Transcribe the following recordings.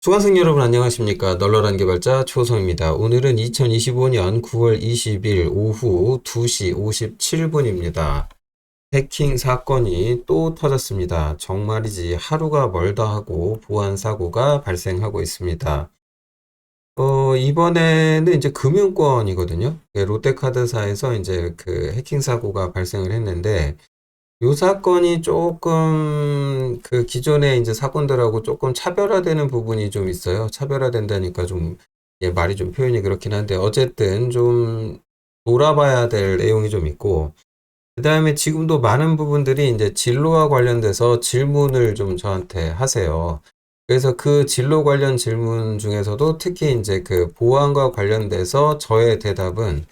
수강생 여러분 안녕하십니까? 널널한 개발자 초성입니다. 오늘은 2025년 9월 20일 오후 2시 57분입니다. 해킹 사건이 또 터졌습니다. 정말이지 하루가 멀다 하고 보안 사고가 발생하고 있습니다. 이번에는 이제 금융권이거든요. 롯데카드사에서 이제 그 해킹 사고가 발생을 했는데 요 사건이 조금 그 기존의 이제 사건들하고 조금 차별화되는 부분이 좀 있어요. 차별화된다니까 좀 말이 좀 표현이 그렇긴 한데 어쨌든 좀 돌아봐야 될 내용이 좀 있고 그 다음에 지금도 많은 부분들이 이제 진로와 관련돼서 질문을 좀 저한테 하세요. 그래서 그 진로 관련 질문 중에서도 특히 이제 그 보안과 관련돼서 저의 대답은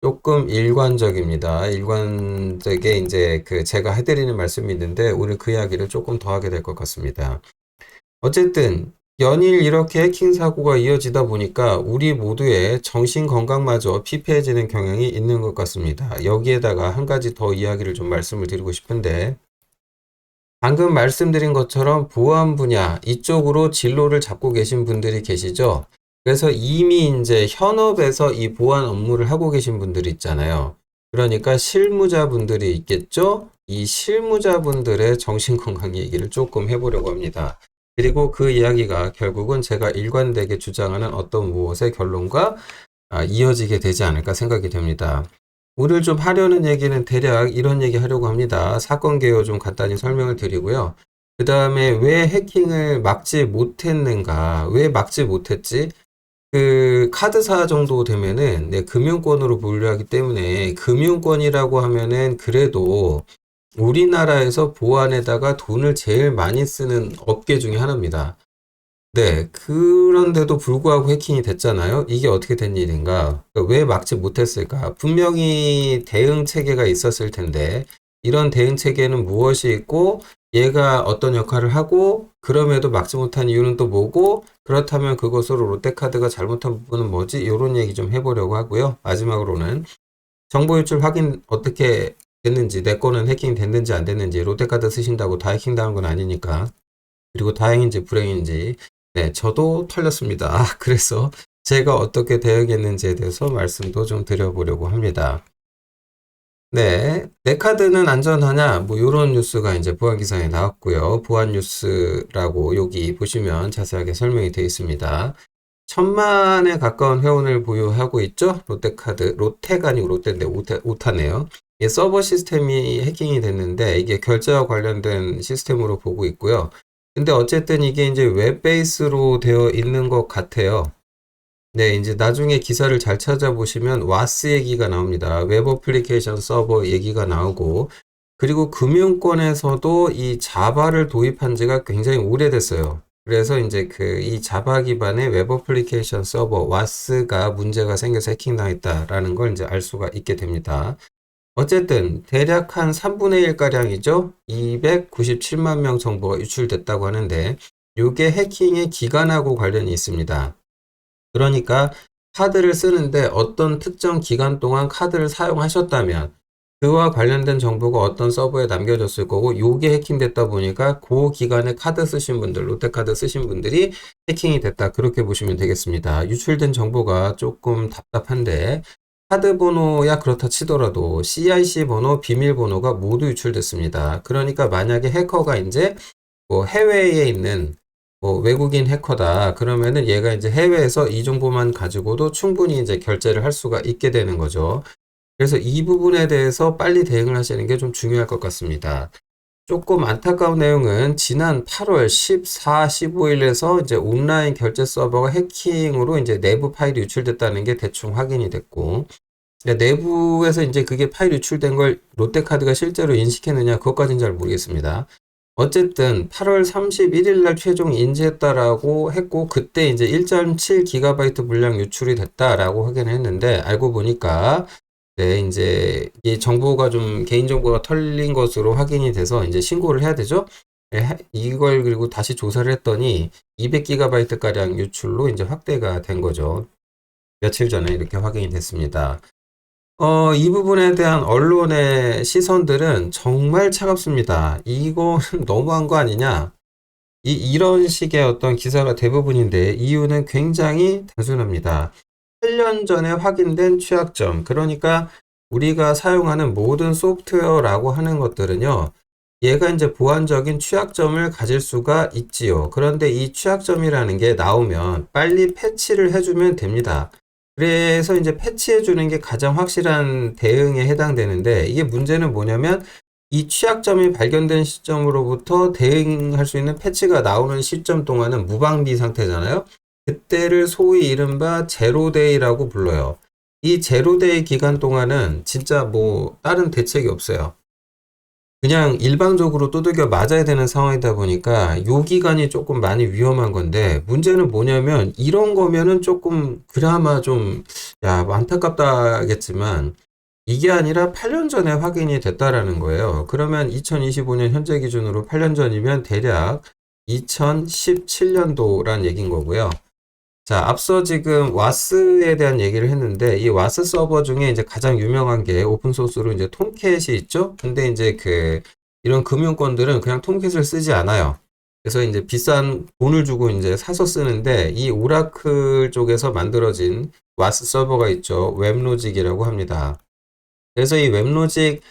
조금 일관적입니다. 일관되게 이제 그 제가 해드리는 말씀이 있는데 오늘 그 이야기를 조금 더 하게 될 것 같습니다. 어쨌든 연일 이렇게 해킹 사고가 이어지다 보니까 우리 모두의 정신 건강마저 피폐해지는 경향이 있는 것 같습니다. 여기에다가 한 가지 더 이야기를 좀 말씀을 드리고 싶은데 방금 말씀드린 것처럼 보안 분야 이쪽으로 진로를 잡고 계신 분들이 계시죠? 그래서 이미 이제 현업에서 이 보안 업무를 하고 계신 분들이 있잖아요. 그러니까 실무자분들이 있겠죠? 이 실무자분들의 정신건강 얘기를 조금 해보려고 합니다. 그리고 그 이야기가 결국은 제가 일관되게 주장하는 어떤 무엇의 결론과 이어지게 되지 않을까 생각이 됩니다. 오늘 좀 하려는 얘기는 대략 이런 얘기 하려고 합니다. 사건 개요 좀 간단히 설명을 드리고요. 그 다음에 왜 해킹을 막지 못했는가? 왜 막지 못했지? 그 카드사 정도 되면은 금융권으로 분류하기 때문에 금융권이라고 하면은 그래도 우리나라에서 보안에다가 돈을 제일 많이 쓰는 업계 중에 하나입니다. 네, 그런데도 불구하고 해킹이 됐잖아요. 이게 어떻게 된 일인가? 그러니까 왜 막지 못했을까? 분명히 대응 체계가 있었을 텐데, 이런 대응 체계는 무엇이 있고, 얘가 어떤 역할을 하고, 그럼에도 막지 못한 이유는 또 뭐고, 그렇다면 그것으로 롯데카드가 잘못한 부분은 뭐지? 이런 얘기 좀 해보려고 하고요. 마지막으로는 정보 유출 확인 어떻게 됐는지, 내 거는 해킹 됐는지 안 됐는지, 롯데카드 쓰신다고 다 해킹당한 건 아니니까. 그리고 다행인지 불행인지 네, 저도 털렸습니다. 그래서 제가 어떻게 대응했는지에 대해서 말씀도 좀 드려보려고 합니다. 네, 내 카드는 안전하냐? 뭐 이런 뉴스가 이제 보안 기사에 나왔고요. 보안 뉴스라고 여기 보시면 자세하게 설명이 되어 있습니다. 1,000만에 가까운 회원을 보유하고 있죠. 롯데카드, 롯데가 아니고 롯데인데 오타네요. 이 서버 시스템이 해킹이 됐는데 이게 결제와 관련된 시스템으로 보고 있고요. 근데 어쨌든 이게 이제 웹 베이스로 되어 있는 것 같아요. 네, 이제 나중에 기사를 잘 찾아보시면 와스 얘기가 나옵니다. 웹 어플리케이션 서버 얘기가 나오고, 그리고 금융권에서도 이 자바를 도입한 지가 굉장히 오래됐어요. 그래서 이제 그 이 자바 기반의 웹 어플리케이션 서버 와스가 문제가 생겨서 해킹당했다라는 걸 이제 알 수가 있게 됩니다. 어쨌든 대략 한 3분의 1가량이죠. 297만 명 정보가 유출됐다고 하는데 이게 해킹의 기간하고 관련이 있습니다. 그러니까 카드를 쓰는데 어떤 특정 기간 동안 카드를 사용하셨다면 그와 관련된 정보가 어떤 서버에 남겨졌을 거고 요게 해킹됐다 보니까 그 기간에 카드 쓰신 분들, 롯데카드 쓰신 분들이 해킹이 됐다. 그렇게 보시면 되겠습니다. 유출된 정보가 조금 답답한데 카드 번호야 그렇다 치더라도 CIC 번호, 비밀번호가 모두 유출됐습니다. 그러니까 만약에 해커가 이제 뭐 해외에 있는 뭐 외국인 해커다. 그러면은 얘가 이제 해외에서 이 정보만 가지고도 충분히 이제 결제를 할 수가 있게 되는 거죠. 그래서 이 부분에 대해서 빨리 대응을 하시는 게 좀 중요할 것 같습니다. 조금 안타까운 내용은 지난 8월 14, 15일에서 이제 온라인 결제 서버가 해킹으로 이제 내부 파일이 유출됐다는 게 대충 확인이 됐고, 내부에서 이제 그게 파일 유출된 걸 롯데카드가 실제로 인식했느냐, 그것까지는 잘 모르겠습니다. 어쨌든 8월 31일 날 최종 인지했다라고 했고 그때 이제 1.7GB 분량 유출이 됐다라고 확인했는데 알고 보니까 네 이제 이 정보가 좀 개인정보가 털린 것으로 확인이 돼서 이제 신고를 해야 되죠. 네, 이걸 그리고 다시 조사를 했더니 200GB 가량 유출로 이제 확대가 된 거죠. 며칠 전에 이렇게 확인이 됐습니다. 이 부분에 대한 언론의 시선들은 정말 차갑습니다. 이거 너무한 거 아니냐? 이런 식의 어떤 기사가 대부분인데 이유는 굉장히 단순합니다. 8년 전에 확인된 취약점. 그러니까 우리가 사용하는 모든 소프트웨어라고 하는 것들은요. 얘가 이제 보완적인 취약점을 가질 수가 있지요. 그런데 이 취약점이라는 게 나오면 빨리 패치를 해주면 됩니다. 그래서 이제 패치해주는 게 가장 확실한 대응에 해당되는데 이게 문제는 뭐냐면 이 취약점이 발견된 시점으로부터 대응할 수 있는 패치가 나오는 시점 동안은 무방비 상태잖아요. 그때를 소위 이른바 제로데이라고 불러요. 이 제로데이 기간 동안은 진짜 뭐 다른 대책이 없어요. 그냥 일방적으로 두들겨 맞아야 되는 상황이다 보니까 요 기간이 조금 많이 위험한 건데 문제는 뭐냐면 이런 거면은 조금 그나마 좀 뭐 안타깝다겠지만 이게 아니라 8년 전에 확인이 됐다라는 거예요. 그러면 2025년 현재 기준으로 8년 전이면 대략 2017년도란 얘기인 거고요. 자, 앞서 지금 와스에 대한 얘기를 했는데 이 와스 서버 중에 이제 가장 유명한 게 오픈 소스로 이제 톰캣이 있죠. 근데 이제 이런 금융권들은 그냥 톰캣을 쓰지 않아요. 그래서 이제 비싼 돈을 주고 이제 사서 쓰는데 이 오라클 쪽에서 만들어진 와스 서버가 있죠. 웹로직이라고 합니다. 그래서 이 웹로직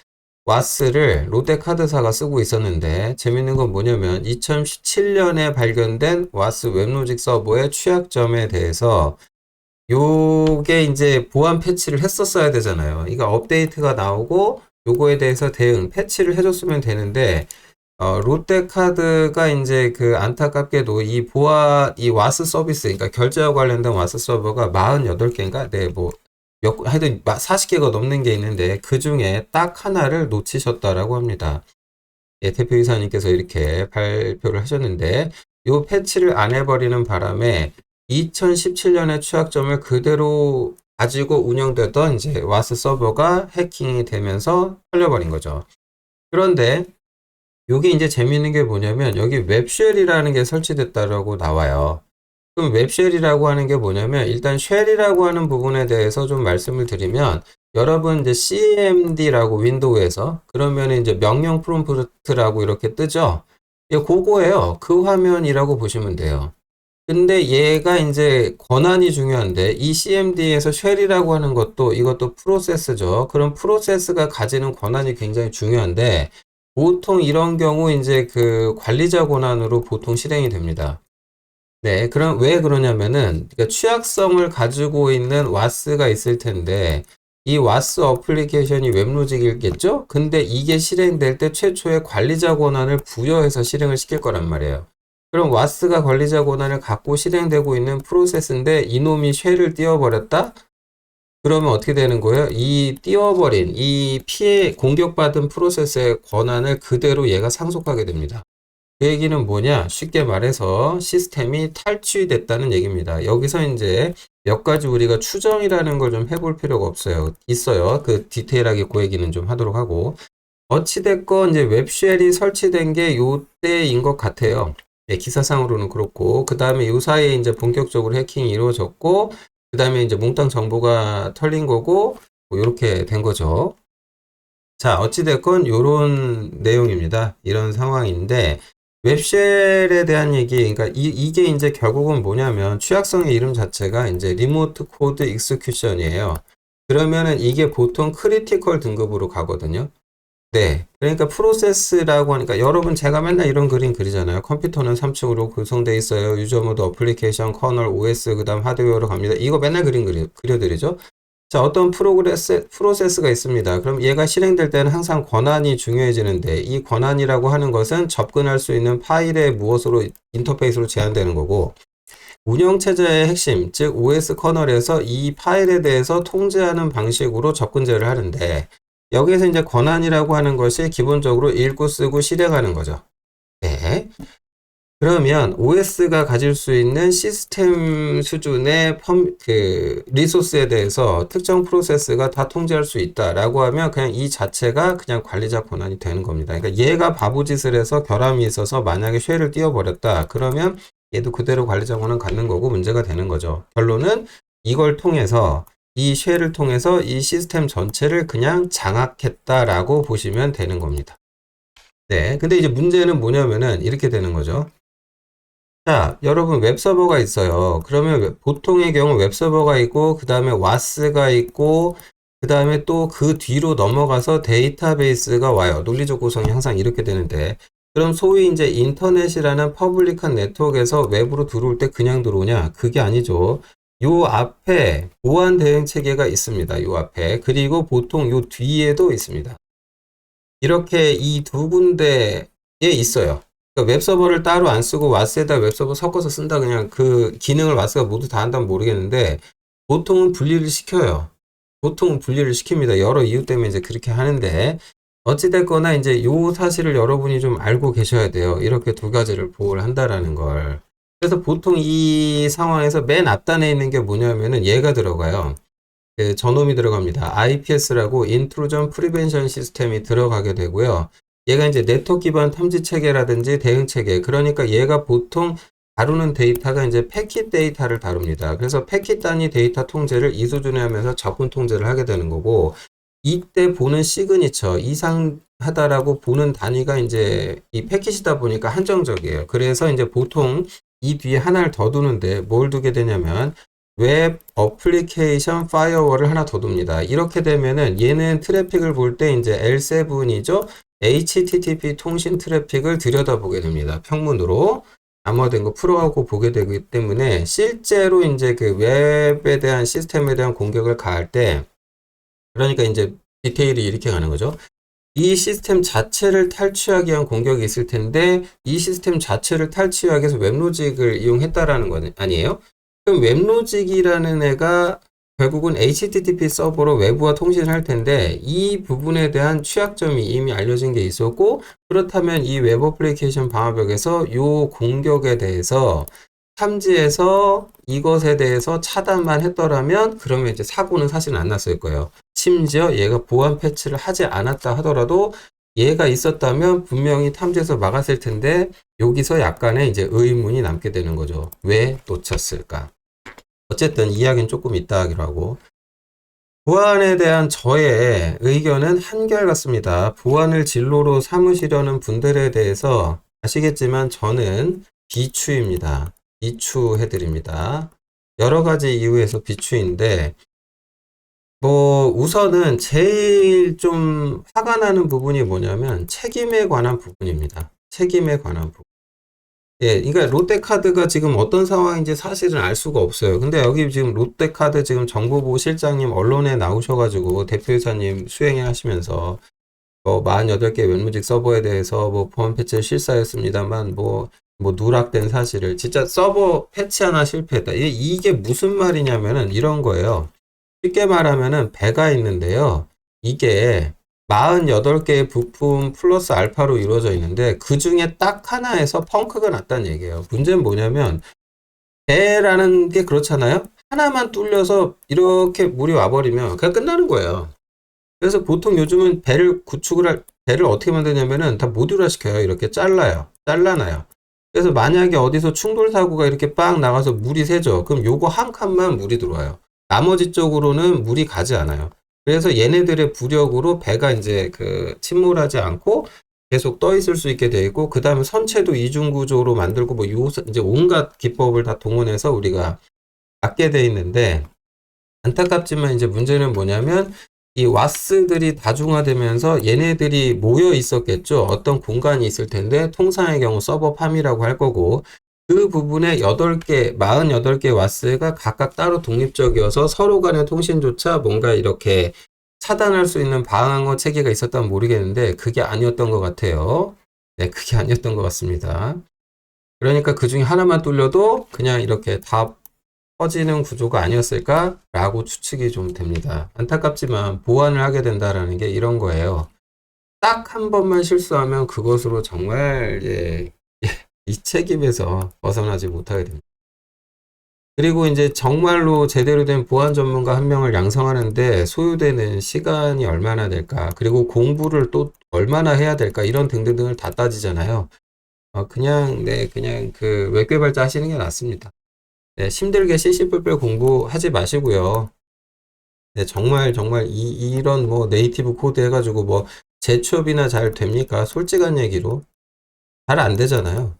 와스를 롯데카드사가 쓰고 있었는데 재밌는 건 뭐냐면 2017년에 발견된 와스 웹로직 서버의 취약점에 대해서 요게 이제 보안 패치를 했었어야 되잖아요. 이거 업데이트가 나오고 요거에 대해서 대응 패치를 해줬으면 되는데 롯데카드가 이제 안타깝게도 이 와스 서비스, 그러니까 결제와 관련된 와스 서버가 48개인가? 네, 뭐 하여튼 40개가 넘는 게 있는데 그 중에 딱 하나를 놓치셨다라고 합니다. 예, 대표이사님께서 이렇게 발표를 하셨는데 이 패치를 안 해버리는 바람에 2017년의 취약점을 그대로 가지고 운영되던 이제 와스 서버가 해킹이 되면서 털려버린 거죠. 그런데 이게 이제 재밌는 게 뭐냐면 여기 웹쉘이라는 게 설치됐다라고 나와요. 그럼 웹쉘이라고 하는 게 뭐냐면 일단 쉘이라고 하는 부분에 대해서 좀 말씀을 드리면 여러분 이제 cmd라고 윈도우에서 그러면 이제 명령 프롬프트라고 이렇게 뜨죠. 예, 그거예요. 그 화면이라고 보시면 돼요. 근데 얘가 이제 권한이 중요한데 이 cmd에서 쉘이라고 하는 것도 이것도 프로세스죠. 그럼 프로세스가 가지는 권한이 굉장히 중요한데 보통 이런 경우 이제 관리자 권한으로 보통 실행이 됩니다. 네, 그럼 왜 그러냐면은 그러니까 취약성을 가지고 있는 와스가 있을 텐데 이 와스 어플리케이션이 웹로직이겠죠? 근데 이게 실행될 때 최초의 관리자 권한을 부여해서 실행을 시킬 거란 말이에요. 그럼 와스가 관리자 권한을 갖고 실행되고 있는 프로세스인데 이놈이 쉘을 띄워버렸다? 그러면 어떻게 되는 거예요? 이 띄워버린 이 공격받은 프로세스의 권한을 그대로 얘가 상속하게 됩니다. 그 얘기는 뭐냐? 쉽게 말해서 시스템이 탈취됐다는 얘기입니다. 여기서 이제 몇 가지 우리가 추정이라는 걸 좀 해볼 필요가 있어요. 디테일하게 그 얘기는 좀 하도록 하고. 어찌됐건 이제 웹쉘이 설치된 게 요때인 것 같아요. 네, 기사상으로는 그렇고. 그 다음에 요 사이에 이제 본격적으로 해킹이 이루어졌고, 그 다음에 이제 몽땅 정보가 털린 거고, 뭐 이렇게 된 거죠. 자, 어찌됐건 요런 내용입니다. 이런 상황인데, 웹쉘에 대한 얘기, 그러니까 이게 이제 결국은 뭐냐면 취약성의 이름 자체가 이제 리모트 코드 익스큐션이에요. 그러면은 이게 보통 크리티컬 등급으로 가거든요. 네. 그러니까 프로세스라고 하니까 여러분 제가 맨날 이런 그림 그리잖아요. 컴퓨터는 3층으로 구성되어 있어요. 유저 모드, 어플리케이션, 커널, OS, 그 다음 하드웨어로 갑니다. 이거 맨날 그려드리죠. 자, 어떤 프로세스가 있습니다. 그럼 얘가 실행될 때는 항상 권한이 중요해지는데 이 권한이라고 하는 것은 접근할 수 있는 파일의 무엇으로 인터페이스로 제한되는 거고 운영체제의 핵심, 즉 OS 커널에서 이 파일에 대해서 통제하는 방식으로 접근 제어를 하는데 여기에서 이제 권한이라고 하는 것이 기본적으로 읽고 쓰고 실행하는 거죠. 네. 그러면 OS가 가질 수 있는 시스템 수준의 리소스에 대해서 특정 프로세스가 다 통제할 수 있다라고 하면 그냥 이 자체가 그냥 관리자 권한이 되는 겁니다. 그러니까 얘가 바보짓을 해서 결함이 있어서 만약에 쉘을 띄워버렸다. 그러면 얘도 그대로 관리자 권한 갖는 거고 문제가 되는 거죠. 결론은 이걸 통해서 이 쉘을 통해서 이 시스템 전체를 그냥 장악했다라고 보시면 되는 겁니다. 네. 근데 이제 문제는 뭐냐면은 이렇게 되는 거죠. 자, 여러분 웹서버가 있어요. 그러면 보통의 경우 웹서버가 있고 그 다음에 와스가 있고 그 다음에 또 그 뒤로 넘어가서 데이터베이스가 와요. 논리적 구성이 항상 이렇게 되는데 그럼 소위 이제 인터넷이라는 퍼블릭한 네트워크에서 웹으로 들어올 때 그냥 들어오냐? 그게 아니죠. 요 앞에 보안 대응 체계가 있습니다. 요 앞에. 그리고 보통 요 뒤에도 있습니다. 이렇게 이 두 군데에 있어요. 그러니까 웹서버를 따로 안 쓰고 와스에다 웹서버 섞어서 쓴다 그냥 그 기능을 와스가 모두 다 한다면 모르겠는데 보통은 분리를 시켜요. 보통은 분리를 시킵니다. 여러 이유 때문에 이제 그렇게 하는데 어찌됐거나 이제 요 사실을 여러분이 좀 알고 계셔야 돼요. 이렇게 두 가지를 보호를 한다라는 걸. 그래서 보통 이 상황에서 맨 앞단에 있는 게 뭐냐면은 얘가 들어가요. 그 저놈이 들어갑니다. IPS라고 인트루전 프리벤션 시스템이 들어가게 되고요. 얘가 이제 네트워크 기반 탐지 체계라든지 대응 체계. 그러니까 얘가 보통 다루는 데이터가 이제 패킷 데이터를 다룹니다. 그래서 패킷 단위 데이터 통제를 이 수준에 하면서 접근 통제를 하게 되는 거고, 이때 보는 시그니처 이상하다라고 보는 단위가 이제 이 패킷이다 보니까 한정적이에요. 그래서 이제 보통 이 뒤에 하나를 더 두는데 뭘 두게 되냐면 웹 어플리케이션 파이어월을 하나 더 둡니다. 이렇게 되면은 얘는 트래픽을 볼 때 이제 L7이죠. HTTP 통신 트래픽을 들여다보게 됩니다. 평문으로 암호화된 거 풀어가고 보게 되기 때문에 실제로 이제 그 웹에 대한 시스템에 대한 공격을 가할 때 그러니까 이제 디테일이 이렇게 가는 거죠. 이 시스템 자체를 탈취하기 위한 공격이 있을 텐데 이 시스템 자체를 탈취하기 위해서 웹로직을 이용했다라는 거 아니에요? 그럼 웹로직이라는 애가 결국은 HTTP 서버로 외부와 통신을 할 텐데 이 부분에 대한 취약점이 이미 알려진 게 있었고 그렇다면 이 웹 어플리케이션 방화벽에서 이 공격에 대해서 탐지해서 이것에 대해서 차단만 했더라면 그러면 이제 사고는 사실은 안 났을 거예요. 심지어 얘가 보안 패치를 하지 않았다 하더라도 얘가 있었다면 분명히 탐지해서 막았을 텐데 여기서 약간의 이제 의문이 남게 되는 거죠. 왜 놓쳤을까? 어쨌든 이야기는 조금 이따 하기로 하고 보안에 대한 저의 의견은 한결같습니다. 보안을 진로로 삼으시려는 분들에 대해서 아시겠지만 저는 비추입니다. 비추해드립니다. 여러 가지 이유에서 비추인데 뭐 우선은 제일 좀 화가 나는 부분이 뭐냐면 책임에 관한 부분입니다. 책임에 관한 부분. 예, 그러니까 롯데카드가 지금 어떤 상황인지 사실은 알 수가 없어요. 근데 여기 지금 롯데카드 지금 정보부 실장님 언론에 나오셔가지고 대표이사님 수행해 하시면서 48개 웹무직 서버에 대해서 뭐 보안 패치를 실시했습니다만 뭐 누락된 사실을 진짜 서버 패치 하나 실패했다. 이게 무슨 말이냐면은 이런 거예요. 쉽게 말하면은 배가 있는데요. 이게 48개의 부품 플러스 알파로 이루어져 있는데 그 중에 딱 하나에서 펑크가 났다는 얘기예요. 문제는 뭐냐면 배라는 게 그렇잖아요. 하나만 뚫려서 이렇게 물이 와버리면 그냥 끝나는 거예요. 그래서 보통 요즘은 배를 어떻게 만드냐면은 다 모듈화 시켜요. 이렇게 잘라놔요. 그래서 만약에 어디서 충돌 사고가 이렇게 빵 나가서 물이 새죠. 그럼 요거 한 칸만 물이 들어와요. 나머지 쪽으로는 물이 가지 않아요. 그래서 얘네들의 부력으로 배가 이제 그 침몰하지 않고 계속 떠 있을 수 있게 돼 있고, 그 다음에 선체도 이중 구조로 만들고 뭐 이제 온갖 기법을 다 동원해서 우리가 갖게 돼 있는데, 안타깝지만 이제 문제는 뭐냐면 이 와스들이 다중화되면서 얘네들이 모여 있었겠죠. 어떤 공간이 있을 텐데 통상의 경우 서버 팜이라고 할 거고 그 부분에 48개 와스가 각각 따로 독립적이어서 서로 간의 통신조차 뭔가 이렇게 차단할 수 있는 방어 체계가 있었다면 모르겠는데 그게 아니었던 것 같아요. 네, 그게 아니었던 것 같습니다. 그러니까 그 중에 하나만 뚫려도 그냥 이렇게 다 퍼지는 구조가 아니었을까라고 추측이 좀 됩니다. 안타깝지만 보완을 하게 된다라는 게 이런 거예요. 딱 한 번만 실수하면 그것으로 정말 이 책임에서 벗어나지 못하게 됩니다. 그리고 이제 정말로 제대로 된 보안 전문가 한 명을 양성하는데 소요되는 시간이 얼마나 될까? 그리고 공부를 또 얼마나 해야 될까? 이런 등등등을 다 따지잖아요. 그냥 그 웹개발자 하시는 게 낫습니다. 네, 힘들게 CC++ 공부하지 마시고요. 네, 정말 이런 뭐 네이티브 코드 해가지고 뭐 재취업이나 잘 됩니까? 솔직한 얘기로 잘 안 되잖아요.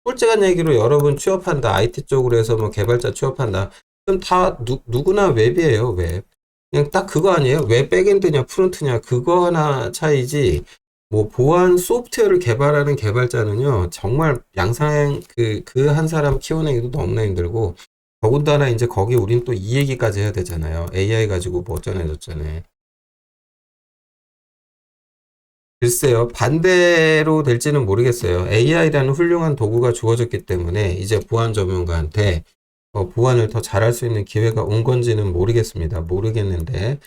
솔직한 얘기로 여러분 취업한다. IT 쪽으로 해서 뭐 개발자 취업한다. 그럼 다 누구나 웹이에요, 웹. 그냥 딱 그거 아니에요? 웹 백엔드냐, 프론트냐, 그거 하나 차이지. 뭐, 보안 소프트웨어를 개발하는 개발자는요, 정말 양상, 그 한 사람 키워내기도 너무나 힘들고, 더군다나 이제 거기 우린 또 이 얘기까지 해야 되잖아요. AI 가지고 뭐 어쩌네. 글쎄요, 반대로 될지는 모르겠어요. AI라는 훌륭한 도구가 주어졌기 때문에 이제 보안 전문가한테 보안을 더 잘할 수 있는 기회가 온 건지는 모르겠는데,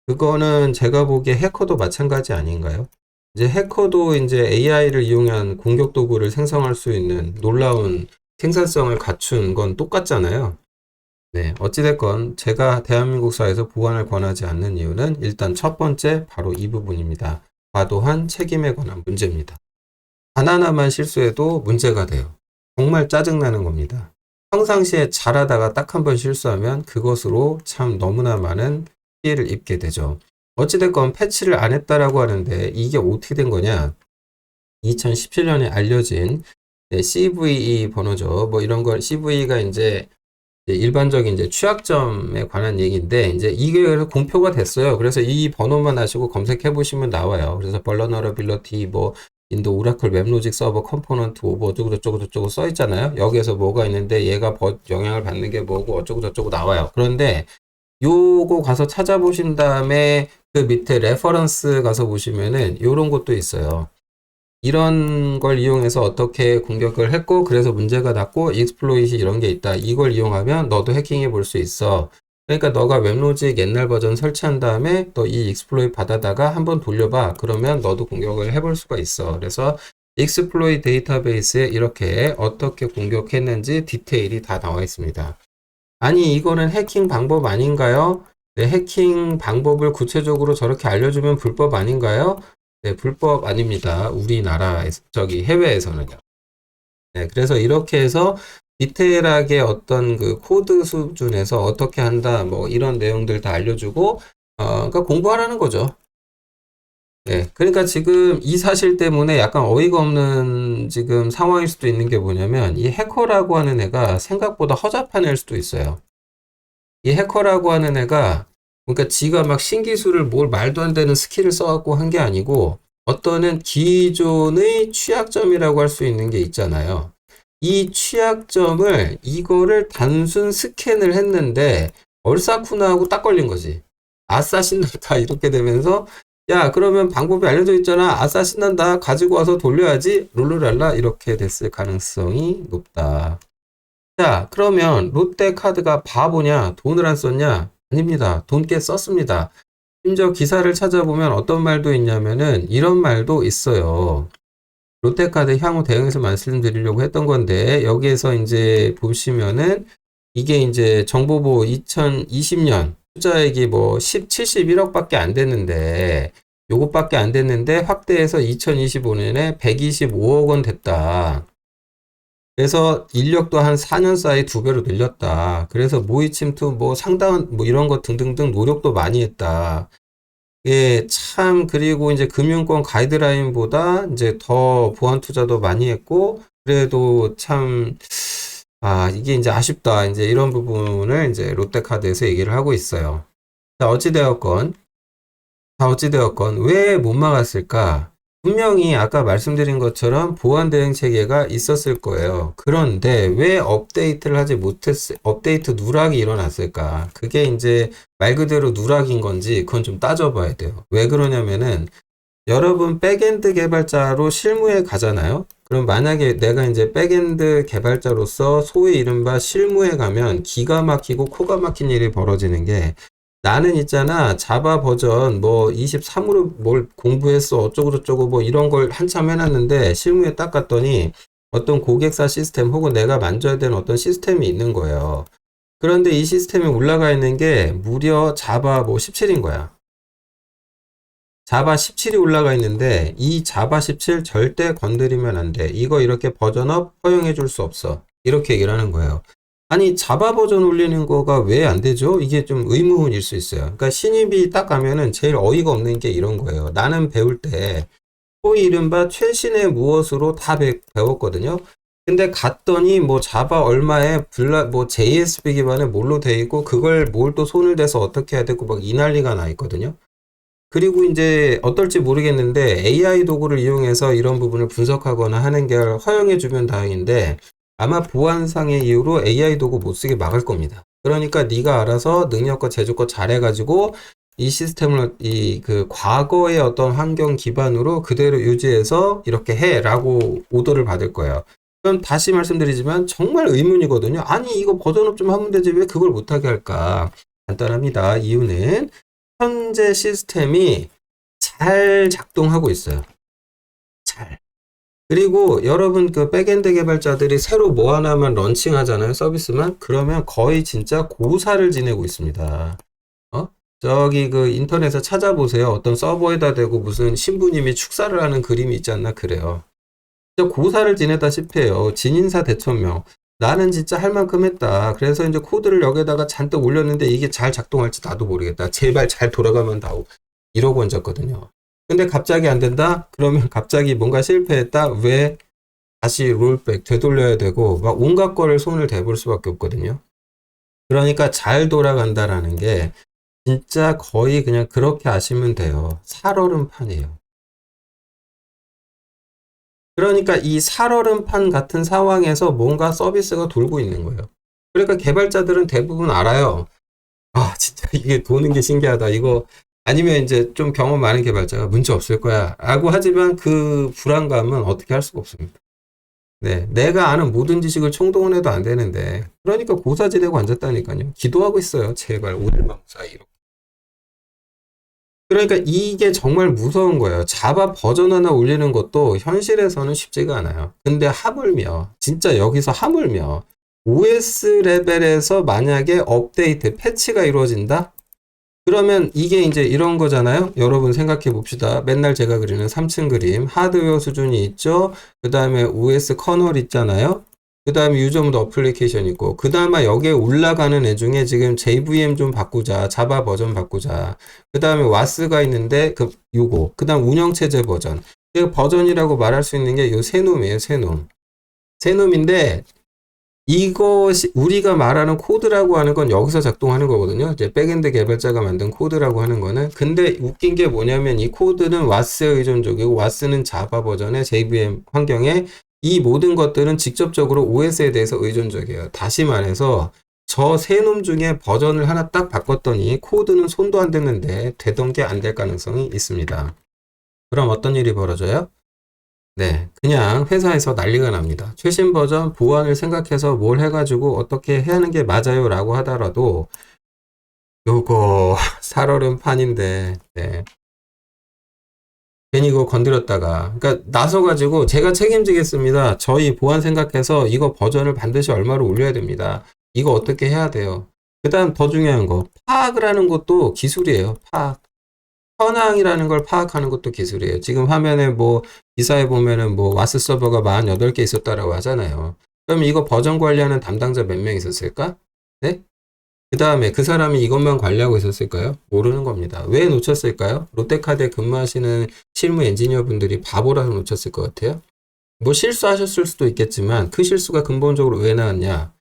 그거는 제가 보기에 해커도 마찬가지 아닌가요? 이제 해커도 이제 AI를 이용한 공격 도구를 생성할 수 있는 놀라운 생산성을 갖춘 건 똑같잖아요. 네, 어찌됐건 제가 대한민국 사회에서 보안을 권하지 않는 이유는 일단 첫 번째 바로 이 부분입니다. 과도한 책임에 관한 문제입니다. 하나만 실수해도 문제가 돼요. 정말 짜증나는 겁니다. 평상시에 잘하다가 딱 한 번 실수하면 그것으로 참 너무나 많은 피해를 입게 되죠. 어찌됐건 패치를 안 했다라고 하는데 이게 어떻게 된 거냐? 2017년에 알려진 CVE 번호죠. 뭐 이런 걸 CVE가 이제 일반적인 이제 취약점에 관한 얘기인데 이제 이게 공표가 됐어요. 그래서 이 번호만 하시고 검색해 보시면 나와요. 그래서 vulnerability 뭐 인도 오라클 웹로직 서버 컴포넌트 뭐 어쩌고 저쩌고 써 있잖아요. 여기에서 뭐가 있는데 얘가 영향을 받는 게 뭐고 어쩌고 저쩌고 나와요. 그런데 요거 가서 찾아보신 다음에 그 밑에 레퍼런스 가서 보시면은 요런 것도 있어요. 이런 걸 이용해서 어떻게 공격을 했고 그래서 문제가 났고 익스플로잇이 이런 게 있다. 이걸 이용하면 너도 해킹해 볼 수 있어. 그러니까 너가 웹로직 옛날 버전 설치한 다음에 또 이 익스플로잇 받아다가 한번 돌려봐. 그러면 너도 공격을 해볼 수가 있어. 그래서 익스플로잇 데이터베이스에 이렇게 어떻게 공격했는지 디테일이 다 나와 있습니다. 아니 이거는 해킹 방법 아닌가요? 네, 해킹 방법을 구체적으로 저렇게 알려주면 불법 아닌가요? 네, 불법 아닙니다. 우리나라에서, 해외에서는요. 네, 그래서 이렇게 해서 디테일하게 어떤 그 코드 수준에서 어떻게 한다, 뭐 이런 내용들 다 알려주고, 그러니까 공부하라는 거죠. 네, 그러니까 지금 이 사실 때문에 약간 어이가 없는 지금 상황일 수도 있는 게 뭐냐면, 이 해커라고 하는 애가 생각보다 허접한 애일 수도 있어요. 이 해커라고 하는 애가 그러니까 지가 막 신기술을 뭘 말도 안 되는 스킬을 써갖고 한 게 아니고 어떠는 기존의 취약점이라고 할 수 있는 게 있잖아요. 이 취약점을 이거를 단순 스캔을 했는데 얼싸쿠나 하고 딱 걸린 거지. 아싸 신난다 이렇게 되면서 야 그러면 방법이 알려져 있잖아. 아싸 신난다 가지고 와서 돌려야지 룰루랄라 이렇게 됐을 가능성이 높다. 자, 그러면 롯데카드가 바보냐? 돈을 안 썼냐? 아닙니다. 돈 꽤 썼습니다. 심지어 기사를 찾아보면 어떤 말도 있냐면은 이런 말도 있어요. 롯데카드 향후 대응해서 말씀드리려고 했던 건데 여기에서 이제 보시면은 이게 이제 정보보 2020년 투자액이 뭐 71억밖에 안 됐는데 요것밖에 안 됐는데 확대해서 2025년에 125억 원 됐다. 그래서 인력도 한 4년 사이에 2배로 늘렸다. 그래서 모의 침투 뭐 상당한 뭐 이런 것 등등등 노력도 많이 했다. 예, 참 그리고 이제 금융권 가이드라인보다 이제 더 보안 투자도 많이 했고 그래도 참 이게 이제 아쉽다. 이제 이런 부분을 이제 롯데카드에서 얘기를 하고 있어요. 자, 어찌되었건 왜 못 막았을까? 분명히 아까 말씀드린 것처럼 보안 대응 체계가 있었을 거예요. 그런데 왜 업데이트를 하지 업데이트 누락이 일어났을까? 그게 이제 말 그대로 누락인 건지 그건 좀 따져봐야 돼요. 왜 그러냐면은 여러분 백엔드 개발자로 실무에 가잖아요. 그럼 만약에 내가 이제 백엔드 개발자로서 소위 이른바 실무에 가면 기가 막히고 코가 막힌 일이 벌어지는 게 나는 있잖아 자바 버전 뭐 23으로 뭘 공부했어 어쩌고저쩌고 뭐 이런 걸 한참 해놨는데 실무에 딱 갔더니 어떤 고객사 시스템 혹은 내가 만져야 되는 어떤 시스템이 있는 거예요. 그런데 이 시스템에 올라가 있는 게 무려 자바 뭐 17인 거야. 자바 17이 올라가 있는데 이 자바 17 절대 건드리면 안 돼. 이거 이렇게 버전업 허용해 줄 수 없어. 이렇게 얘기를 하는 거예요. 아니 자바 버전 올리는 거가 왜 안 되죠? 이게 좀 의문일 수 있어요. 그러니까 신입이 딱 가면은 제일 어이가 없는 게 이런 거예요. 나는 배울 때 소위 이른바 최신의 무엇으로 다 배웠거든요. 근데 갔더니 뭐 자바 얼마에 뭐 JSP 기반에 뭘로 돼 있고 그걸 뭘 또 손을 대서 어떻게 해야 되고 막 이 난리가 나 있거든요. 그리고 이제 어떨지 모르겠는데 AI 도구를 이용해서 이런 부분을 분석하거나 하는 게 허용해 주면 다행인데 아마 보안상의 이유로 AI 도구 못 쓰게 막을 겁니다. 그러니까 네가 알아서 능력과 제조껏 잘해가지고 이 시스템을 이 그 과거의 어떤 환경 기반으로 그대로 유지해서 이렇게 해라고 오더를 받을 거예요. 그럼 다시 말씀드리지만 정말 의문이거든요. 아니 이거 버전업 좀 하면 되지 왜 그걸 못하게 할까? 간단합니다. 이유는 현재 시스템이 잘 작동하고 있어요. 잘. 그리고 여러분 그 백엔드 개발자들이 새로 뭐 하나만 런칭하잖아요. 서비스만. 그러면 거의 진짜 고사를 지내고 있습니다. 저기 그 인터넷에 찾아보세요. 어떤 서버에다 대고 무슨 신부님이 축사를 하는 그림이 있지 않나 그래요. 진짜 고사를 지내다시피 해요. 진인사 대천명. 나는 진짜 할 만큼 했다. 그래서 이제 코드를 여기다가 잔뜩 올렸는데 이게 잘 작동할지 나도 모르겠다. 제발 잘 돌아가면 다오. 이러고 앉았거든요. 근데 갑자기 안 된다? 그러면 갑자기 뭔가 실패했다? 왜? 다시 롤백 되돌려야 되고 막 온갖 거를 손을 대볼 수밖에 없거든요. 그러니까 잘 돌아간다라는 게 진짜 거의 그냥 그렇게 아시면 돼요. 살얼음판이에요. 그러니까 이 살얼음판 같은 상황에서 뭔가 서비스가 돌고 있는 거예요. 그러니까 개발자들은 대부분 알아요. 아, 진짜 이게 도는 게 신기하다. 이거 아니면 이제 좀 경험 많은 개발자가 문제 없을 거야. 라고 하지만 그 불안감은 어떻게 할 수가 없습니다. 네. 내가 아는 모든 지식을 총동원해도 안 되는데. 그러니까 고사지내고 앉았다니까요. 기도하고 있어요. 제발 오늘만 무사히. 그러니까 이게 정말 무서운 거예요. 자바 버전 하나 올리는 것도 현실에서는 쉽지가 않아요. 근데 하물며, 진짜 여기서 하물며, OS 레벨에서 만약에 업데이트, 패치가 이루어진다? 그러면 이게 이제 이런 거잖아요. 여러분 생각해 봅시다. 맨날 제가 그리는 3층 그림. 하드웨어 수준이 있죠. 그 다음에 OS 커널 있잖아요. 그 다음에 유저모드 어플리케이션 있고, 그 다음에 여기에 올라가는 애 중에 지금 JVM 좀 바꾸자, 자바 버전 바꾸자. 그 다음에 와스가 있는데, 요거. 그 다음 운영체제 버전. 버전이라고 말할 수 있는 게 요 세 놈이에요, 세 놈. 세 놈인데, 이것이 우리가 말하는 코드라고 하는 건 여기서 작동하는 거거든요. 이제 백엔드 개발자가 만든 코드라고 하는 거는. 근데 웃긴 게 뭐냐면 이 코드는 와스에 의존적이고 와스는 자바 버전의 JVM 환경에 이 모든 것들은 직접적으로 OS에 대해서 의존적이에요. 다시 말해서 저 세 놈 중에 버전을 하나 딱 바꿨더니 코드는 손도 안 댔는데 되던 게 안 될 가능성이 있습니다. 그럼 어떤 일이 벌어져요? 네, 그냥 회사에서 난리가 납니다. 최신 버전 보안을 생각해서 뭘 해가지고 어떻게 해야 하는 게 맞아요 라고 하더라도 요거 살얼음판인데 네. 괜히 이거 건드렸다가 그러니까 나서가지고 제가 책임지겠습니다. 저희 보안 생각해서 이거 버전을 반드시 얼마로 올려야 됩니다. 이거 어떻게 해야 돼요. 그 다음 더 중요한 거 파악을 하는 것도 기술이에요. 파악. 현황이라는 걸 파악하는 것도 기술이에요. 지금 화면에 뭐 기사에 보면은 뭐 와스 서버가 48개 있었다라고 하잖아요. 그럼 이거 버전 관리하는 담당자 몇 명 있었을까? 네? 그 다음에 그 사람이 이것만 관리하고 있었을까요? 모르는 겁니다. 왜 놓쳤을까요? 롯데카드에 근무하시는 실무 엔지니어 분들이 바보라서 놓쳤을 것 같아요. 뭐 실수하셨을 수도 있겠지만 그 실수가 근본적으로 왜 나왔냐?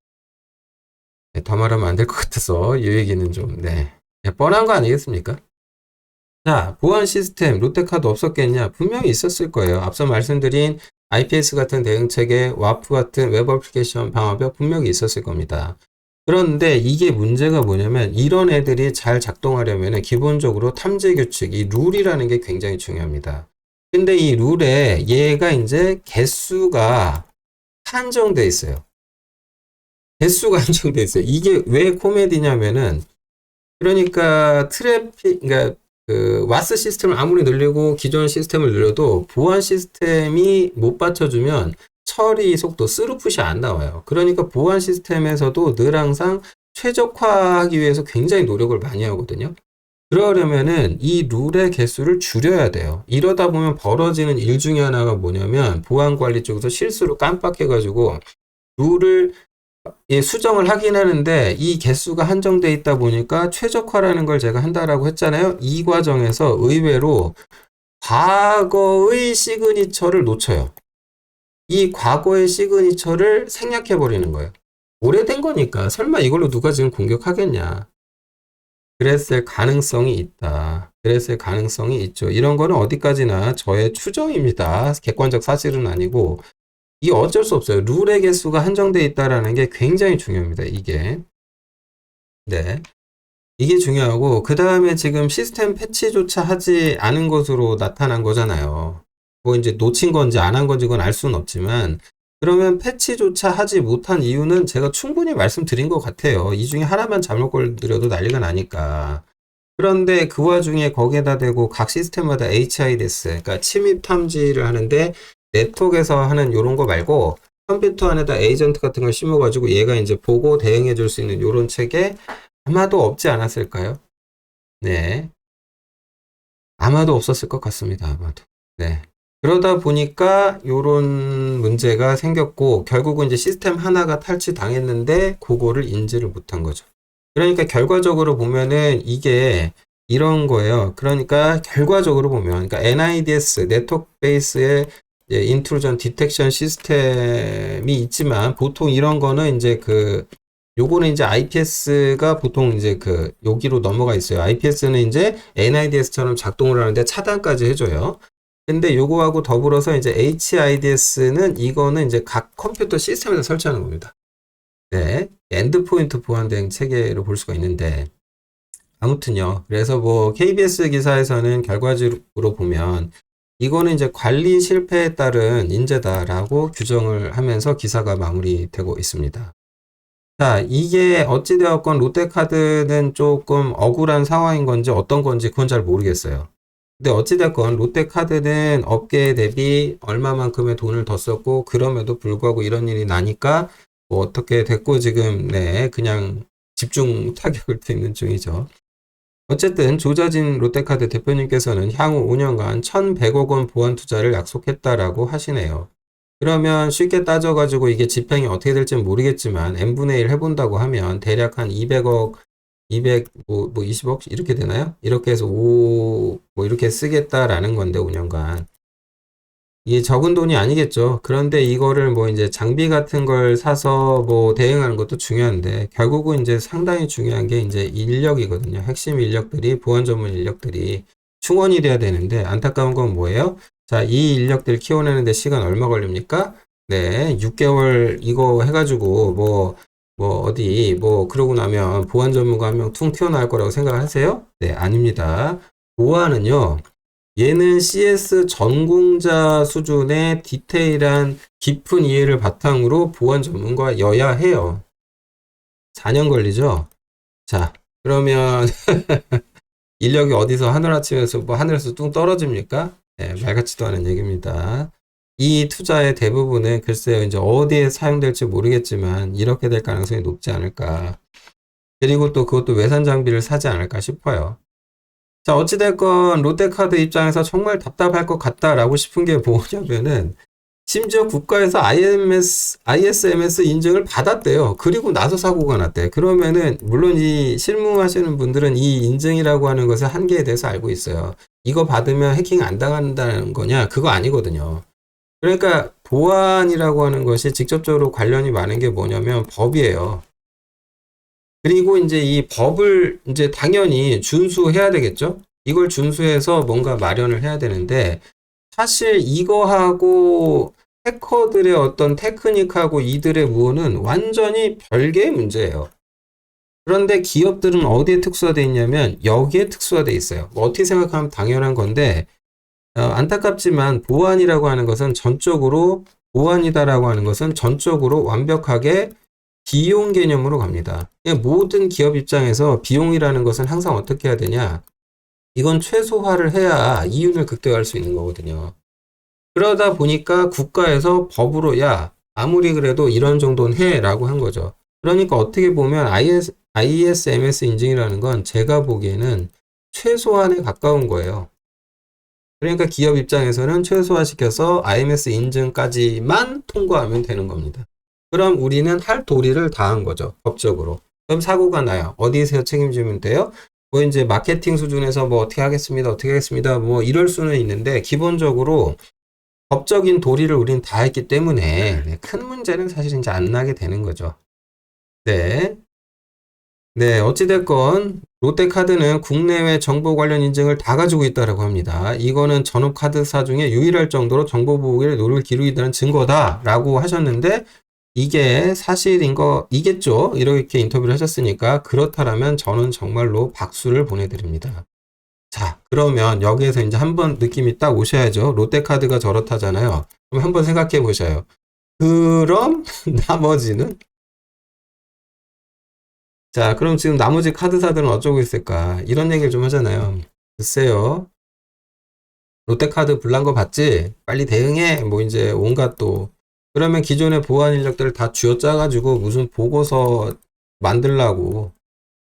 네, 더 말하면 안 될 것 같아서 이 얘기는 좀 네, 뻔한 거 아니겠습니까? 자, 보안 시스템, 롯데카드 없었겠냐? 분명히 있었을 거예요. 앞서 말씀드린 IPS 같은 대응체계, 와프 같은 웹 어플리케이션 방어벽 분명히 있었을 겁니다. 그런데 이게 문제가 뭐냐면 이런 애들이 잘 작동하려면 기본적으로 탐지 규칙, 이 룰이라는 게 굉장히 중요합니다. 근데 이 룰에 얘가 이제 개수가 한정돼 있어요. 개수가 한정돼 있어요. 이게 왜 코미디냐면은 그러니까 그러니까 그 와스 시스템을 아무리 늘리고 기존 시스템을 늘려도 보안 시스템이 못 받쳐주면 처리 속도, 스루풋이 안 나와요. 그러니까 보안 시스템에서도 늘 항상 최적화하기 위해서 굉장히 노력을 많이 하거든요. 그러려면은 이 룰의 개수를 줄여야 돼요. 이러다 보면 벌어지는 일 중에 하나가 뭐냐면 보안 관리 쪽에서 실수로 깜빡해가지고 룰을 수정을 하긴 하는데 이 개수가 한정돼 있다 보니까 최적화라는 걸 제가 한다라고 했잖아요. 이 과정에서 의외로 과거의 시그니처를 놓쳐요. 이 과거의 시그니처를 생략해 버리는 거예요. 오래된 거니까 설마 이걸로 누가 지금 공격하겠냐. 그랬을 가능성이 있다. 그랬을 가능성이 있죠. 이런 거는 어디까지나 저의 추정입니다. 객관적 사실은 아니고 이게 어쩔 수 없어요. 룰의 개수가 한정되어 있다라는 게 굉장히 중요합니다. 이게. 네. 이게 중요하고 그 다음에 지금 시스템 패치조차 하지 않은 것으로 나타난 거잖아요. 뭐 이제 놓친 건지 안 한 건지 그건 알 수는 없지만 그러면 패치조차 하지 못한 이유는 제가 충분히 말씀드린 것 같아요. 이 중에 하나만 잘못 걸드려도 난리가 나니까. 그런데 그 와중에 거기에다 대고 각 시스템마다 HIDS, 그러니까 침입 탐지를 하는데 네트워크에서 하는 이런 거 말고 컴퓨터 안에다 에이전트 같은 걸 심어가지고 얘가 이제 보고 대응해 줄 수 있는 이런 체계 아마도 없지 않았을까요? 네. 아마도 없었을 것 같습니다. 아마도. 네. 그러다 보니까 요런 문제가 생겼고 결국은 이제 시스템 하나가 탈취당했는데 그거를 인지를 못한 거죠. 그러니까 결과적으로 보면은 이게 이런 거예요. 그러니까 결과적으로 보면 그러니까 NIDS 네트워크 베이스의 인트루전 디텍션 시스템이 있지만 보통 이런 거는 이제 요거는 이제 IPS가 보통 이제 여기로 넘어가 있어요. IPS는 이제 NIDS처럼 작동을 하는데 차단까지 해줘요. 근데 요거하고 더불어서 이제 HIDS는 이거는 이제 각 컴퓨터 시스템에서 설치하는 겁니다. 네. 엔드포인트 보안 대응 체계로 볼 수가 있는데 아무튼요. 그래서 뭐 KBS 기사에서는 결과적으로 보면 이거는 이제 관리 실패에 따른 인재다라고 규정을 하면서 기사가 마무리되고 있습니다. 자, 이게 어찌되었건 롯데카드는 조금 억울한 상황인 건지 어떤 건지 그건 잘 모르겠어요. 근데 어찌됐건 롯데카드는 업계 대비 얼마만큼의 돈을 더 썼고 그럼에도 불구하고 이런 일이 나니까 뭐 어떻게 됐고 지금 네 그냥 집중 타격을 듣는 중이죠. 어쨌든 조자진 롯데카드 대표님께서는 향후 5년간 1,100억 원 보안 투자를 약속했다라고 하시네요. 그러면 쉽게 따져가지고 이게 집행이 어떻게 될지는 모르겠지만 n분의 1 해본다고 하면 대략 한 200억 20억 이렇게 되나요? 이렇게 해서 뭐 이렇게 쓰겠다라는 건데 5년간 이게 적은 돈이 아니겠죠. 그런데 이거를 뭐 이제 장비 같은 걸 사서 뭐 대응하는 것도 중요한데 결국은 이제 상당히 중요한 게 이제 인력이거든요. 핵심 인력들이 보안 전문 인력들이 충원이 돼야 되는데 안타까운 건 뭐예요? 자, 이 인력들 키워내는데 시간 얼마 걸립니까? 네, 6개월 이거 해가지고 그러고 나면 보안 전문가 한 명 퉁 튀어나올 거라고 생각하세요? 네, 아닙니다. 보안은요, 얘는 CS 전공자 수준의 디테일한 깊은 이해를 바탕으로 보안 전문가여야 해요. 4년 걸리죠? 자, 그러면 인력이 어디서 하늘아침에서 뭐 하늘에서 뚱 떨어집니까? 네, 말 같지도 않은 얘기입니다. 이 투자의 대부분은 글쎄요, 이제 어디에 사용될지 모르겠지만 이렇게 될 가능성이 높지 않을까. 그리고 또 그것도 외산 장비를 사지 않을까 싶어요. 자, 어찌됐건 롯데카드 입장에서 정말 답답할 것 같다라고 싶은 게 뭐냐면은 심지어 국가에서 ISMS 인증을 받았대요. 그리고 나서 사고가 났대. 그러면은 물론 이 실무하시는 분들은 이 인증이라고 하는 것의 한계에 대해서 알고 있어요. 이거 받으면 해킹 안 당한다는 거냐? 그거 아니거든요. 그러니까 보안이라고 하는 것이 직접적으로 관련이 많은 게 뭐냐면 법이에요. 그리고 이제 이 법을 이제 당연히 준수해야 되겠죠? 이걸 준수해서 뭔가 마련을 해야 되는데, 사실 이거하고 해커들의 어떤 테크닉하고 이들의 무언은 완전히 별개의 문제예요. 그런데 기업들은 어디에 특수화되어 있냐면 여기에 특수화되어 있어요. 뭐 어떻게 생각하면 당연한 건데, 안타깝지만 보안이라고 하는 것은 보안이다라고 하는 것은 전적으로 완벽하게 비용 개념으로 갑니다. 모든 기업 입장에서 비용이라는 것은 항상 어떻게 해야 되냐? 이건 최소화를 해야 이윤을 극대화할 수 있는 거거든요. 그러다 보니까 국가에서 법으로 아무리 그래도 이런 정도는 해라고 한 거죠. 그러니까 어떻게 보면 ISMS 인증이라는 건 제가 보기에는 최소한에 가까운 거예요. 그러니까 기업 입장에서는 최소화시켜서 IMS 인증까지만 통과하면 되는 겁니다. 그럼 우리는 할 도리를 다한 거죠. 법적으로. 그럼 사고가 나요. 어디서 책임지면 돼요? 뭐 이제 마케팅 수준에서 뭐 어떻게 하겠습니다. 뭐 이럴 수는 있는데 기본적으로 법적인 도리를 우린 다 했기 때문에 네, 큰 문제는 사실 이제 안 나게 되는 거죠. 네. 네, 어찌됐건 롯데카드는 국내외 정보 관련 인증을 다 가지고 있다라고 합니다. 이거는 전업 카드사 중에 유일할 정도로 정보 보호에 노를 기울이고 있다는 증거다라고 하셨는데 이게 사실인 거이겠죠? 이렇게 인터뷰를 하셨으니까 그렇다라면 저는 정말로 박수를 보내드립니다. 자, 그러면 여기에서 이제 한번 느낌이 딱 오셔야죠. 롯데카드가 저렇다잖아요. 그럼 한번 생각해 보셔요. 그럼 나머지는? 자, 그럼 지금 나머지 카드사들은 어쩌고 있을까? 이런 얘기를 좀 하잖아요. 글쎄요. 롯데카드 불난 거 봤지? 빨리 대응해. 뭐 이제 온갖 또. 그러면 기존의 보안 인력들을 다 쥐어짜가지고 무슨 보고서 만들라고.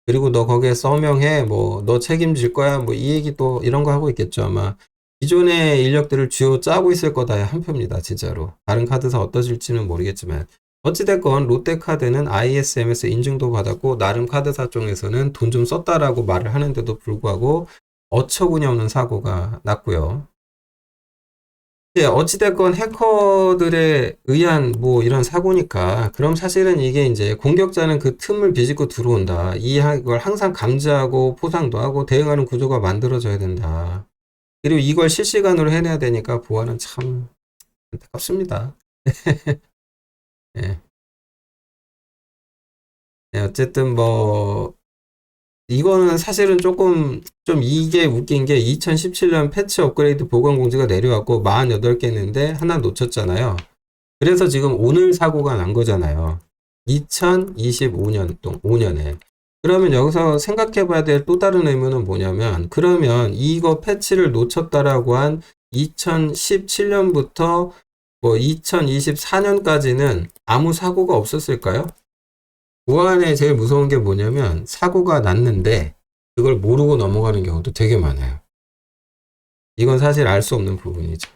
그리고 너 거기에 서명해. 뭐 너 책임질 거야. 뭐 이 얘기 또 이런 거 하고 있겠죠. 아마 기존의 인력들을 쥐어짜고 있을 거다 한 표입니다. 진짜로. 다른 카드사 어떠실지는 모르겠지만. 어찌됐건 롯데카드는 ISMS 인증도 받았고 나름 카드사 쪽에서는 돈 좀 썼다라고 말을 하는데도 불구하고 어처구니 없는 사고가 났고요. 예, 어찌됐건 해커들에 의한 뭐 이런 사고니까 그럼 사실은 이게 이제 공격자는 그 틈을 비집고 들어온다. 이걸 항상 감지하고 포상도 하고 대응하는 구조가 만들어져야 된다. 그리고 이걸 실시간으로 해내야 되니까 보안은 참 안타깝습니다. 예. 예, 어쨌든 뭐 이거는 사실은 조금 좀 이게 웃긴 게 2017년 패치 업그레이드 보관 공지가 내려왔고 48개인데 하나 놓쳤잖아요. 그래서 지금 오늘 사고가 난 거잖아요. 2025년 5년에. 그러면 여기서 생각해 봐야 될 또 다른 의문은 뭐냐면 그러면 이거 패치를 놓쳤다라고 한 2017년부터 뭐 2024년까지는 아무 사고가 없었을까요? 보안에 제일 무서운 게 뭐냐면 사고가 났는데 그걸 모르고 넘어가는 경우도 되게 많아요. 이건 사실 알 수 없는 부분이죠.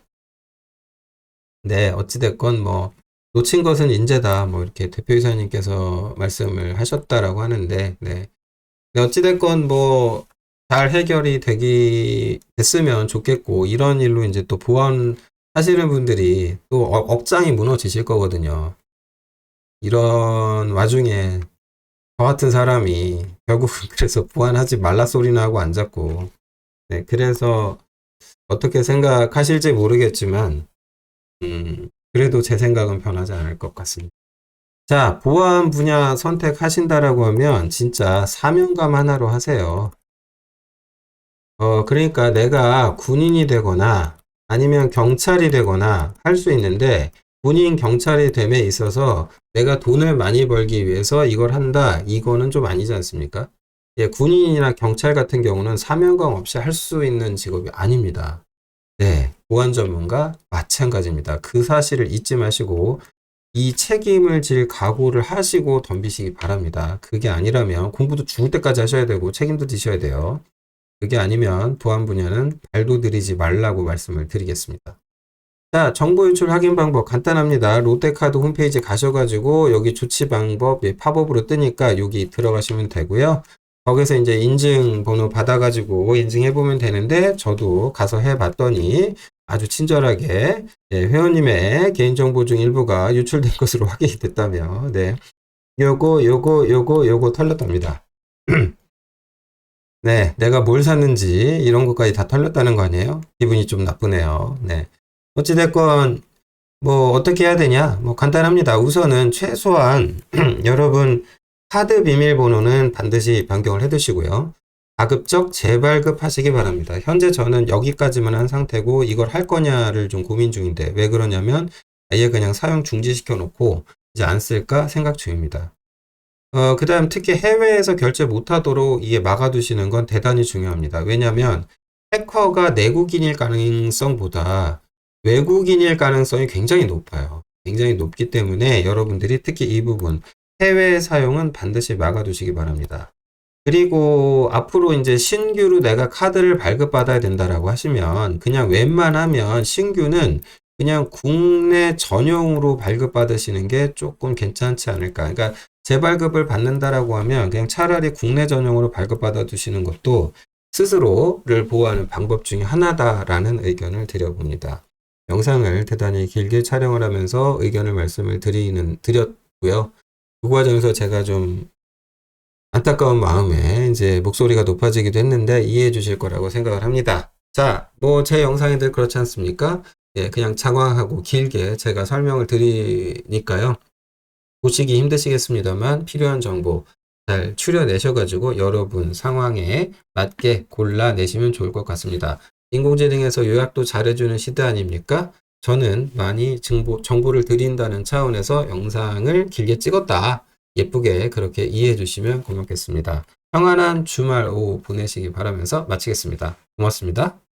네, 어찌됐건 뭐 놓친 것은 인재다 뭐 이렇게 대표이사님께서 말씀을 하셨다라고 하는데 네. 어찌됐건 뭐 잘 해결이 됐으면 좋겠고 이런 일로 이제 또 보안 하시는 분들이 또 업장이 무너지실 거거든요. 이런 와중에 저 같은 사람이 결국은 그래서 보안하지 말라 소리나 하고 앉았고 네, 그래서 어떻게 생각하실지 모르겠지만 그래도 제 생각은 변하지 않을 것 같습니다. 자, 보안 분야 선택하신다라고 하면 진짜 사명감 하나로 하세요. 그러니까 내가 군인이 되거나 아니면 경찰이 되거나 할 수 있는데 군인 경찰이 됨에 있어서 내가 돈을 많이 벌기 위해서 이걸 한다. 이거는 좀 아니지 않습니까? 예, 군인이나 경찰 같은 경우는 사명감 없이 할 수 있는 직업이 아닙니다. 네, 보안 전문가 마찬가지입니다. 그 사실을 잊지 마시고 이 책임을 질 각오를 하시고 덤비시기 바랍니다. 그게 아니라면 공부도 죽을 때까지 하셔야 되고 책임도 지셔야 돼요. 그게 아니면 보안 분야는 발도 들이지 말라고 말씀을 드리겠습니다. 자, 정보 유출 확인 방법 간단합니다. 롯데카드 홈페이지 가셔가지고 여기 조치 방법 팝업으로 뜨니까 여기 들어가시면 되고요. 거기서 이제 인증 번호 받아가지고 인증해 보면 되는데 저도 가서 해봤더니 아주 친절하게 회원님의 개인정보 중 일부가 유출된 것으로 확인이 됐다며 네, 요거 털렸답니다. 네, 내가 뭘 샀는지 이런 것까지 다 털렸다는 거 아니에요? 기분이 좀 나쁘네요. 네. 어찌됐건 뭐 어떻게 해야 되냐? 뭐 간단합니다. 우선은 최소한 여러분 카드 비밀번호는 반드시 변경을 해 두시고요. 가급적 재발급 하시기 바랍니다. 현재 저는 여기까지만 한 상태고 이걸 할 거냐를 좀 고민 중인데 왜 그러냐면 아예 그냥 사용 중지시켜 놓고 이제 안 쓸까 생각 중입니다. 그 다음 특히 해외에서 결제 못하도록 이게 막아두시는 건 대단히 중요합니다. 왜냐하면 해커가 내국인일 가능성보다 외국인일 가능성이 굉장히 높아요. 굉장히 높기 때문에 여러분들이 특히 이 부분 해외 사용은 반드시 막아두시기 바랍니다. 그리고 앞으로 이제 신규로 내가 카드를 발급받아야 된다라고 하시면 그냥 웬만하면 신규는 그냥 국내 전용으로 발급받으시는 게 조금 괜찮지 않을까. 그러니까 재발급을 받는다라고 하면 그냥 차라리 국내 전용으로 발급받아 두시는 것도 스스로를 보호하는 방법 중에 하나다라는 의견을 드려봅니다. 영상을 대단히 길게 촬영을 하면서 의견을 말씀을 드렸고요. 그 과정에서 제가 좀 안타까운 마음에 이제 목소리가 높아지기도 했는데 이해해 주실 거라고 생각을 합니다. 자, 뭐 제 영상이들 그렇지 않습니까? 예, 그냥 장황하고 길게 제가 설명을 드리니까요. 보시기 힘드시겠습니다만 필요한 정보 잘 추려내셔가지고 여러분 상황에 맞게 골라내시면 좋을 것 같습니다. 인공지능에서 요약도 잘해주는 시대 아닙니까? 저는 많이 정보를 드린다는 차원에서 영상을 길게 찍었다. 예쁘게 그렇게 이해해 주시면 고맙겠습니다. 평안한 주말 오후 보내시기 바라면서 마치겠습니다. 고맙습니다.